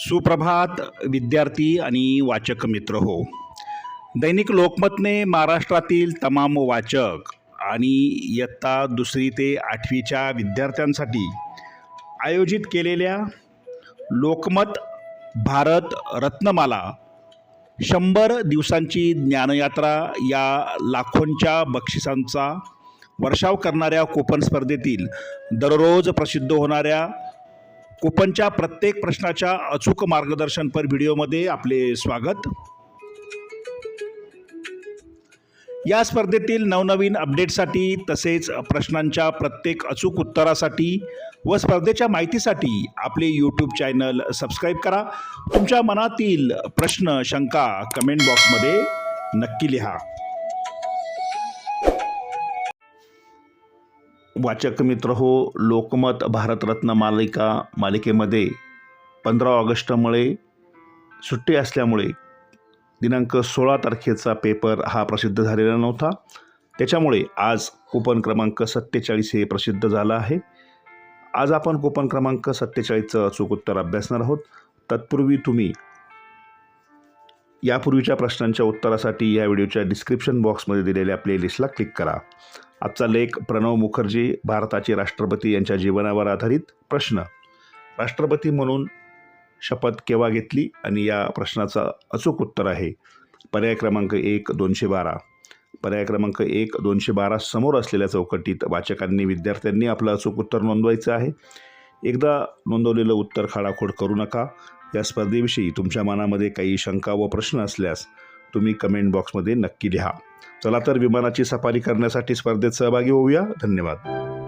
सुप्रभात विद्यार्थी आणि वाचक मित्र हो. दैनिक लोकमतने महाराष्ट्रातील तमाम वाचक आणि इयत्ता 2री ते 8वीच्या विद्यार्थ्यांसाठी आयोजित केलेल्या लोकमत भारत रत्नमाला 100 दिवसांची ज्ञानयात्रा या लाखोंच्या बक्षिसांचा वर्षाव करणाऱ्या कूपन स्पर्धेतील दररोज प्रसिद्ध होणाऱ्या कूपनच्या प्रत्येक प्रश्नाच्या अचूक मार्गदर्शनपर व्हिडिओमध्ये आपले स्वागत. या स्पर्धेतील नवनवीन अपडेटसाठी तसेच प्रश्नांच्या प्रत्येक अचूक उत्तरासाठी व स्पर्धेच्या माहितीसाठी आपले यूट्यूब चॅनल सबस्क्राईब करा. तुमच्या मनातील प्रश्न शंका कमेंट बॉक्समध्ये नक्की लिहा. वाचक मित्र हो, लोकमत भारतरत्न मालिकेमध्ये 15 ऑगस्टमुळे सुट्टी असल्यामुळे दिनांक 16 तारखेचा पेपर हा प्रसिद्ध झालेला नव्हता. त्याच्यामुळे आज कूपन क्रमांक 47 हे प्रसिद्ध झालं आहे. आज आपण कूपन क्रमांक 47चं अचूक उत्तर अभ्यासणार आहोत. तत्पूर्वी तुम्ही यापूर्वीच्या प्रश्नांच्या उत्तरासाठी या व्हिडिओच्या डिस्क्रिप्शन बॉक्समध्ये दिलेल्या प्लेलिस्टला क्लिक करा. आजचा लेख प्रणव मुखर्जी भारताचे राष्ट्रपती यांच्या जीवनावर आधारित प्रश्न. राष्ट्रपती म्हणून शपथ केव्हा घेतली? आणि या प्रश्नाचं अचूक उत्तर आहे पर्याय क्रमांक 1 212. पर्याय क्रमांक 1 212 समोर असलेल्या चौकटीत वाचकांनी विद्यार्थ्यांनी आपलं अचूक उत्तर नोंदवायचं आहे. एकदा नोंदवलेलं उत्तर खाडाखोड करू नका. या स्पर्धेविषयी तुमच्या मनामध्ये काही शंका व प्रश्न असल्यास तुम्ही कमेंट बॉक्समध्ये नक्की लिहा. चला तर विमानाची सफारी करण्यासाठी स्पर्धेत सहभागी होऊया. धन्यवाद.